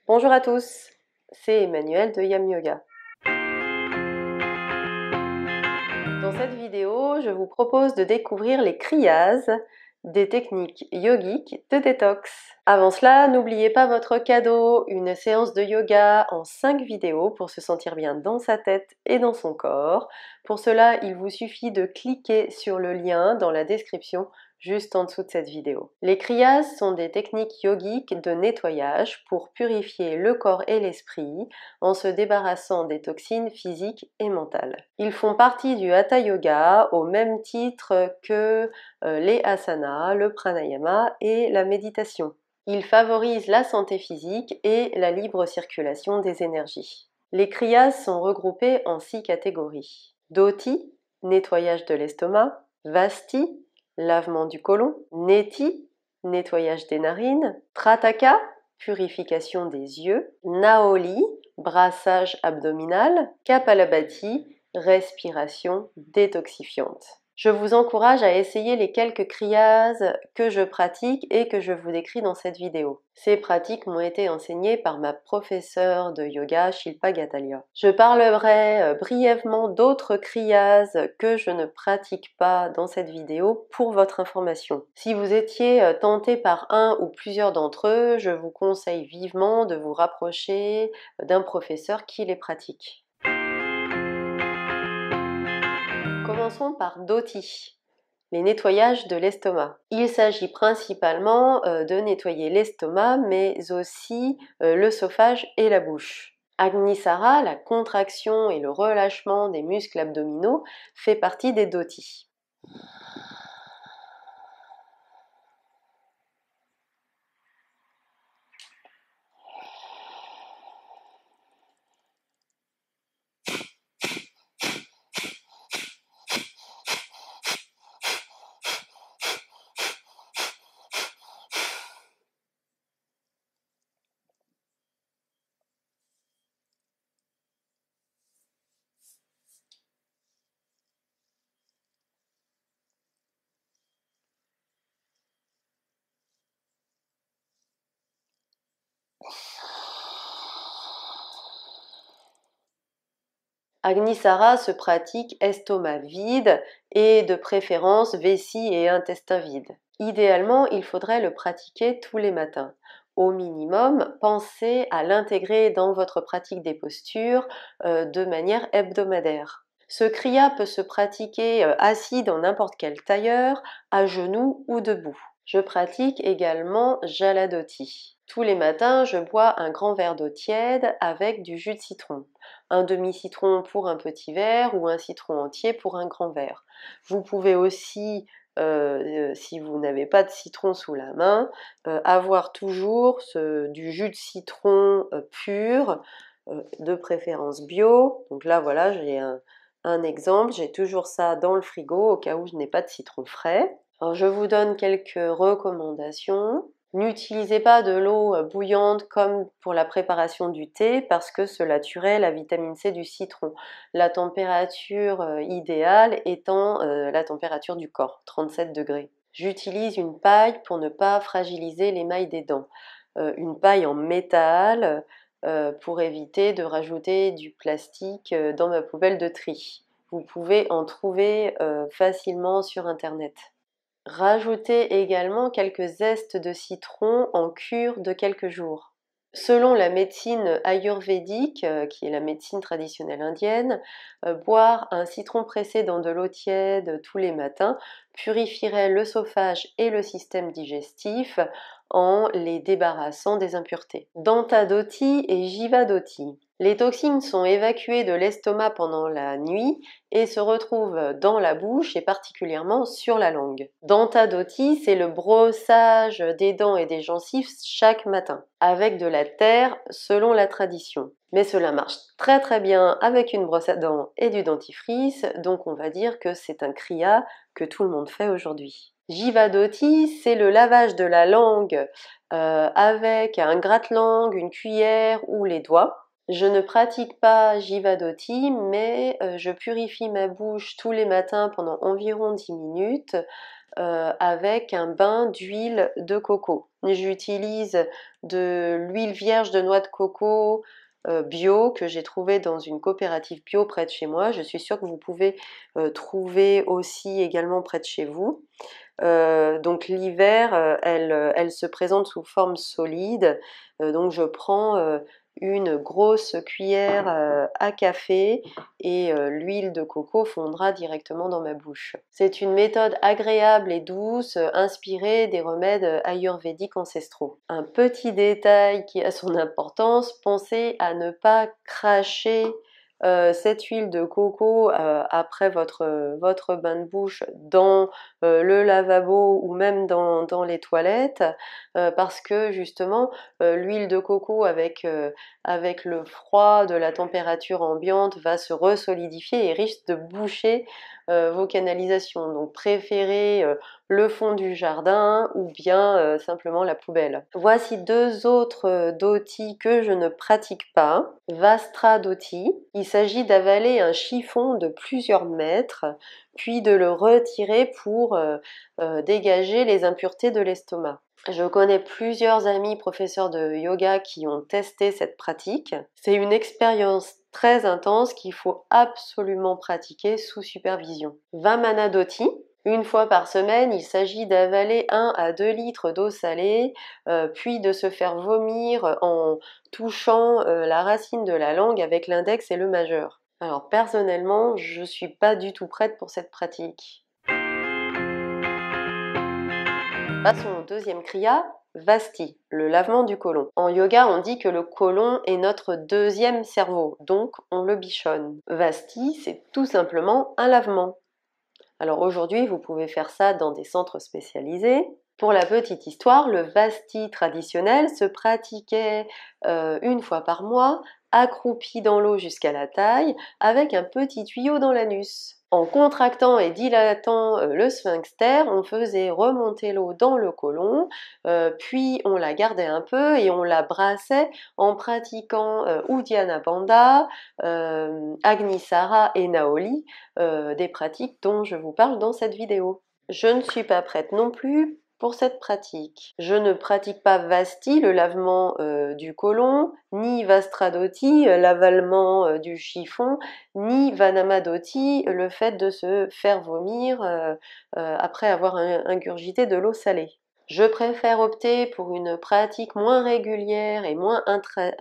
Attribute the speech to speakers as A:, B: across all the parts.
A: Bonjour à tous, c'est Emmanuelle de Yam Yoga. Dans cette vidéo, je vous propose de découvrir les kriyas, des techniques yogiques de détox. Avant cela, n'oubliez pas votre cadeau, une séance de yoga en 5 vidéos pour se sentir bien dans sa tête et dans son corps. Pour cela, il vous suffit de cliquer sur le lien dans la description juste en dessous de cette vidéo. Les kriyas sont des techniques yogiques de nettoyage pour purifier le corps et l'esprit en se débarrassant des toxines physiques et mentales. Ils font partie du Hatha Yoga au même titre que les asanas, le pranayama et la méditation. Ils favorisent la santé physique et la libre circulation des énergies. Les kriyas sont regroupés en 6 catégories. Dhoti, nettoyage de l'estomac. Vasti, lavement du côlon. Neti, nettoyage des narines. Trataka, purification des yeux. Naoli, brassage abdominal. Kapalabhati, respiration détoxifiante. Je vous encourage à essayer les quelques kriyas que je pratique et que je vous décris dans cette vidéo. Ces pratiques m'ont été enseignées par ma professeure de yoga, Shilpa Gatalia. Je parlerai brièvement d'autres kriyas que je ne pratique pas dans cette vidéo pour votre information. Si vous étiez tenté par un ou plusieurs d'entre eux, je vous conseille vivement de vous rapprocher d'un professeur qui les pratique. Commençons par Dhoti, les nettoyages de l'estomac. Il s'agit principalement de nettoyer l'estomac, mais aussi l'œsophage et la bouche. Agnisara, la contraction et le relâchement des muscles abdominaux, fait partie des Dhoti. Agnisara se pratique estomac vide et de préférence vessie et intestin vide. Idéalement, il faudrait le pratiquer tous les matins. Au minimum, pensez à l'intégrer dans votre pratique des postures de manière hebdomadaire. Ce kriya peut se pratiquer assis dans n'importe quel tailleur, à genoux ou debout. Je pratique également Jaladhoti. Tous les matins, je bois un grand verre d'eau tiède avec du jus de citron. Un demi-citron pour un petit verre ou un citron entier pour un grand verre. Vous pouvez aussi, si vous n'avez pas de citron sous la main, avoir toujours du jus de citron pur, de préférence bio. Donc là, voilà, j'ai un exemple. J'ai toujours ça dans le frigo au cas où je n'ai pas de citron frais. Alors, je vous donne quelques recommandations. N'utilisez pas de l'eau bouillante comme pour la préparation du thé parce que cela tuerait la vitamine C du citron. La température idéale étant la température du corps, 37 degrés. J'utilise une paille pour ne pas fragiliser l'émail des dents. Une paille en métal pour éviter de rajouter du plastique dans ma poubelle de tri. Vous pouvez en trouver facilement sur internet. Rajoutez également quelques zestes de citron en cure de quelques jours. Selon la médecine ayurvédique, qui est la médecine traditionnelle indienne, boire un citron pressé dans de l'eau tiède tous les matins purifierait l'œsophage et le système digestif en les débarrassant des impuretés. Dantadoti et Jivadoti. Les toxines sont évacuées de l'estomac pendant la nuit et se retrouvent dans la bouche et particulièrement sur la langue. Dantadoti, c'est le brossage des dents et des gencives chaque matin, avec de la terre selon la tradition. Mais cela marche très très bien avec une brosse à dents et du dentifrice, donc on va dire que c'est un kriya que tout le monde fait aujourd'hui. Jivadoti, c'est le lavage de la langue avec un gratte-langue, une cuillère ou les doigts. Je ne pratique pas Jivadhoti, mais je purifie ma bouche tous les matins pendant environ 10 minutes avec un bain d'huile de coco. J'utilise de l'huile vierge de noix de coco bio que j'ai trouvé dans une coopérative bio près de chez moi. Je suis sûre que vous pouvez trouver aussi également près de chez vous. Donc l'hiver, elle se présente sous forme solide. Donc je prends une grosse cuillère à café et l'huile de coco fondra directement dans ma bouche. C'est une méthode agréable et douce, inspirée des remèdes ayurvédiques ancestraux. Un petit détail qui a son importance, pensez à ne pas cracher cette huile de coco après votre bain de bouche dans le lavabo ou même dans les toilettes parce que justement l'huile de coco avec le froid de la température ambiante va se resolidifier et risque de boucher vos canalisations. Donc préférez le fond du jardin ou bien simplement la poubelle. Voici deux autres doti que je ne pratique pas. Vastra doti. Il s'agit d'avaler un chiffon de plusieurs mètres puis de le retirer pour dégager les impuretés de l'estomac. Je connais plusieurs amis professeurs de yoga qui ont testé cette pratique. C'est une expérience très intense qu'il faut absolument pratiquer sous supervision. Vamana doti. Une fois par semaine, il s'agit d'avaler 1 à 2 litres d'eau salée, puis de se faire vomir en touchant la racine de la langue avec l'index et le majeur. Alors personnellement, je suis pas du tout prête pour cette pratique. Passons au deuxième kriya, Vasti, le lavement du côlon. En yoga, on dit que le côlon est notre deuxième cerveau, donc on le bichonne. Vasti, c'est tout simplement un lavement. Alors aujourd'hui, vous pouvez faire ça dans des centres spécialisés. Pour la petite histoire, le Vasti traditionnel se pratiquait une fois par mois, accroupi dans l'eau jusqu'à la taille, avec un petit tuyau dans l'anus. En contractant et dilatant le sphincter, on faisait remonter l'eau dans le côlon, puis on la gardait un peu et on la brassait en pratiquant Uddiyana Bandha, Agnisara et Naoli, des pratiques dont je vous parle dans cette vidéo. Je ne suis pas prête non plus pour cette pratique. Je ne pratique pas Vasti, le lavement du côlon, ni Vastradoti, l'avalement du chiffon, ni Vanamadoti, le fait de se faire vomir après avoir ingurgité de l'eau salée. Je préfère opter pour une pratique moins régulière et moins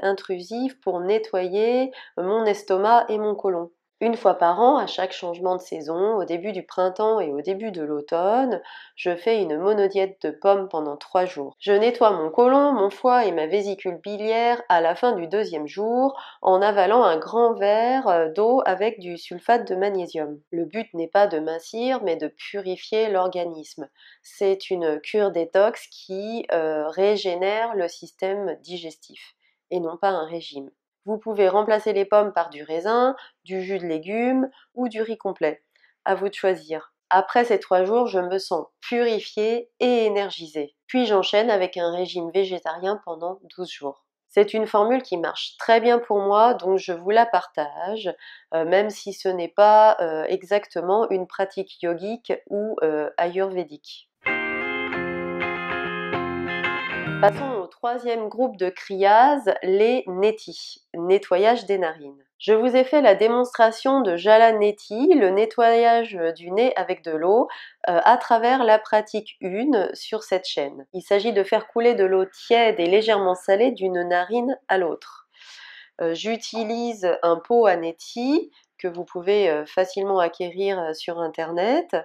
A: intrusive pour nettoyer mon estomac et mon côlon. Une fois par an, à chaque changement de saison, au début du printemps et au début de l'automne, je fais une monodiète de pommes pendant 3 jours. Je nettoie mon côlon, mon foie et ma vésicule biliaire à la fin du 2e jour en avalant un grand verre d'eau avec du sulfate de magnésium. Le but n'est pas de mincir mais de purifier l'organisme. C'est une cure détox qui régénère le système digestif et non pas un régime. Vous pouvez remplacer les pommes par du raisin, du jus de légumes ou du riz complet. À vous de choisir. Après ces 3 jours, je me sens purifiée et énergisée. Puis j'enchaîne avec un régime végétarien pendant 12 jours. C'est une formule qui marche très bien pour moi, donc je vous la partage, même si ce n'est pas exactement une pratique yogique ou ayurvédique. Passons au 3e groupe de kriyas, les neti, nettoyage des narines. Je vous ai fait la démonstration de Jala Neti, le nettoyage du nez avec de l'eau, à travers la pratique 1 sur cette chaîne. Il s'agit de faire couler de l'eau tiède et légèrement salée d'une narine à l'autre. J'utilise un pot à neti que vous pouvez facilement acquérir sur internet,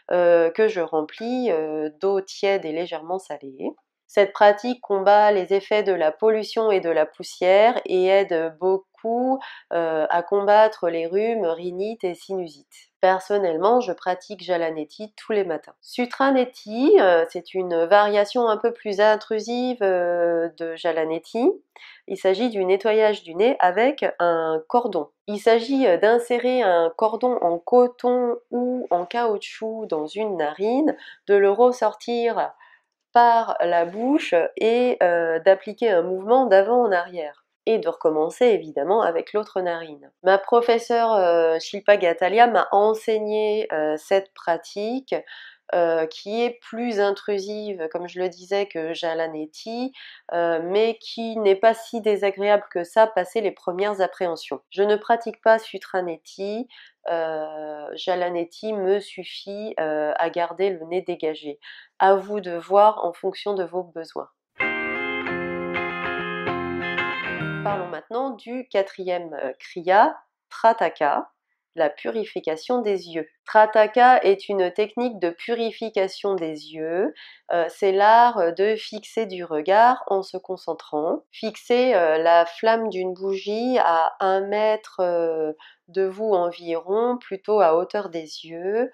A: que je remplis d'eau tiède et légèrement salée. Cette pratique combat les effets de la pollution et de la poussière et aide beaucoup à combattre les rhumes, rhinites et sinusites. Personnellement, je pratique Jalaneti tous les matins. Sutraneti, c'est une variation un peu plus intrusive de Jalaneti. Il s'agit du nettoyage du nez avec un cordon. Il s'agit d'insérer un cordon en coton ou en caoutchouc dans une narine, de le ressortir par la bouche et d'appliquer un mouvement d'avant en arrière et de recommencer évidemment avec l'autre narine. Ma professeure Shilpa Gatalia m'a enseigné cette pratique qui est plus intrusive, comme je le disais, que Jalaneti, mais qui n'est pas si désagréable que ça passé les premières appréhensions. Je ne pratique pas Sutraneti, Jalaneti me suffit à garder le nez dégagé. À vous de voir en fonction de vos besoins. Parlons maintenant du quatrième kriya, Trataka, la purification des yeux. Trataka est une technique de purification des yeux. C'est l'art de fixer du regard en se concentrant. Fixer la flamme d'une bougie à 1 mètre de vous environ, plutôt à hauteur des yeux,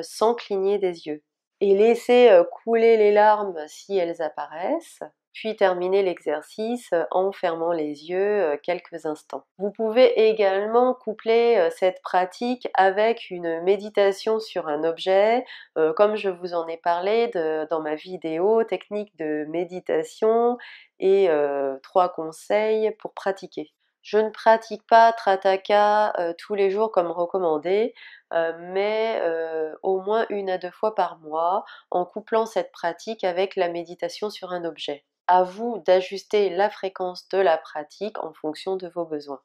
A: sans cligner des yeux. Et laisser couler les larmes si elles apparaissent, puis terminer l'exercice en fermant les yeux quelques instants. Vous pouvez également coupler cette pratique avec une méditation sur un objet, comme je vous en ai parlé dans ma vidéo technique de méditation et 3 conseils pour pratiquer. Je ne pratique pas Trataka tous les jours comme recommandé, mais au moins 1 à 2 fois par mois, en couplant cette pratique avec la méditation sur un objet. À vous d'ajuster la fréquence de la pratique en fonction de vos besoins.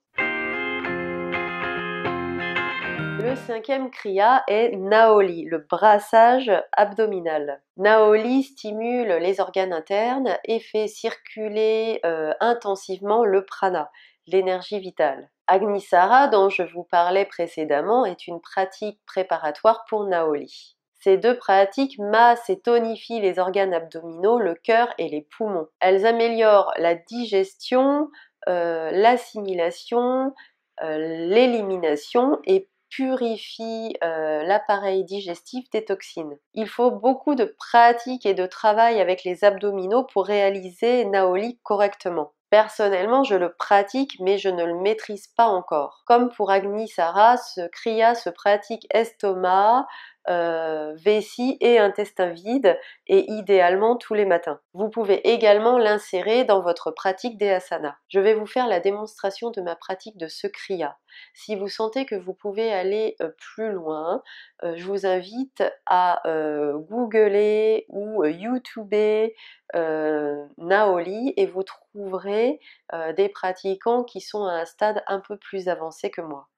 A: Le 5e kriya est Naoli, le brassage abdominal. Naoli stimule les organes internes et fait circuler intensivement le prana, l'énergie vitale. Agnisara, dont je vous parlais précédemment, est une pratique préparatoire pour Naoli. Ces 2 pratiques massent et tonifient les organes abdominaux, le cœur et les poumons. Elles améliorent la digestion, l'assimilation, l'élimination et purifient l'appareil digestif des toxines. Il faut beaucoup de pratique et de travail avec les abdominaux pour réaliser Naoli correctement. Personnellement, je le pratique, mais je ne le maîtrise pas encore. Comme pour Agnisara, ce kriya se pratique estomac, vessie et intestin vide, et idéalement tous les matins. Vous pouvez également l'insérer dans votre pratique des asanas. Je vais vous faire la démonstration de ma pratique de ce kriya. Si vous sentez que vous pouvez aller plus loin, je vous invite à googler ou youtuber Naoli et vous trouverez des pratiquants qui sont à un stade un peu plus avancé que moi.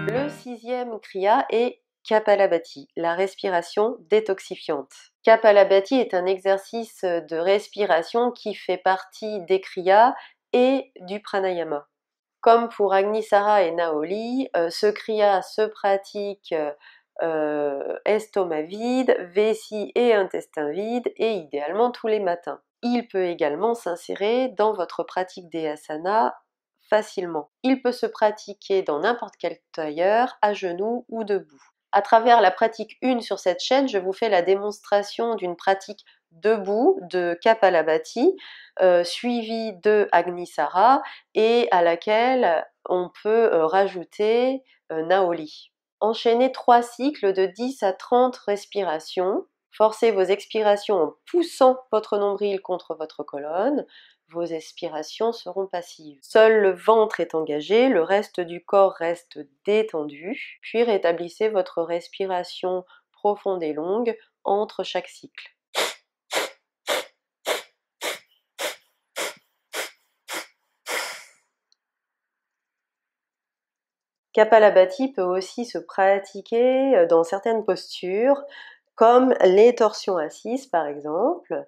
A: Le 6e kriya est Kapalabhati, la respiration détoxifiante. Kapalabhati est un exercice de respiration qui fait partie des kriyas et du pranayama. Comme pour Agnisara et Naoli, ce kriya se pratique estomac vide, vessie et intestin vide, et idéalement tous les matins. Il peut également s'insérer dans votre pratique des asanas facilement. Il peut se pratiquer dans n'importe quel tailleur, à genoux ou debout. À travers la pratique 1 sur cette chaîne, je vous fais la démonstration d'une pratique debout de Kapalabhati, suivie de Agnisara, et à laquelle on peut rajouter Naoli. Enchaînez 3 cycles de 10 à 30 respirations. Forcez vos expirations en poussant votre nombril contre votre colonne. Vos expirations seront passives. Seul le ventre est engagé, le reste du corps reste détendu. Puis rétablissez votre respiration profonde et longue entre chaque cycle. Kapalabhati peut aussi se pratiquer dans certaines postures, comme les torsions assises par exemple.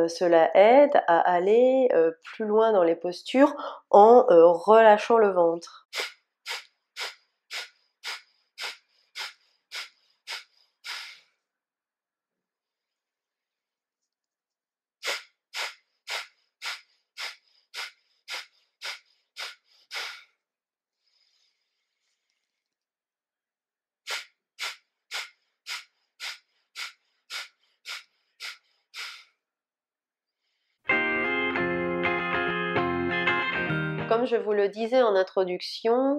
A: Cela aide à aller plus loin dans les postures en relâchant le ventre. Comme je vous le disais en introduction,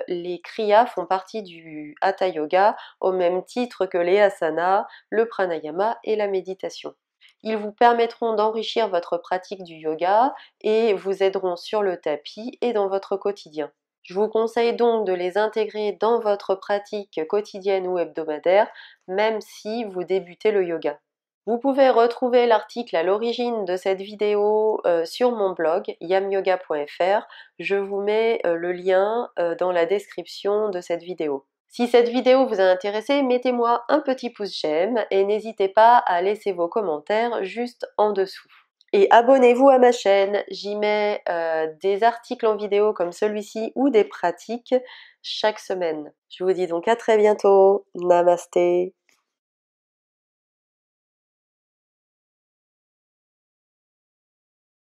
A: les kriyas font partie du Hatha Yoga au même titre que les asanas, le pranayama et la méditation. Ils vous permettront d'enrichir votre pratique du yoga et vous aideront sur le tapis et dans votre quotidien. Je vous conseille donc de les intégrer dans votre pratique quotidienne ou hebdomadaire, même si vous débutez le yoga. Vous pouvez retrouver l'article à l'origine de cette vidéo sur mon blog yamyoga.fr. Je vous mets le lien dans la description de cette vidéo. Si cette vidéo vous a intéressé, mettez-moi un petit pouce j'aime et n'hésitez pas à laisser vos commentaires juste en dessous. Et abonnez-vous à ma chaîne, j'y mets des articles en vidéo comme celui-ci ou des pratiques chaque semaine. Je vous dis donc à très bientôt. Namasté.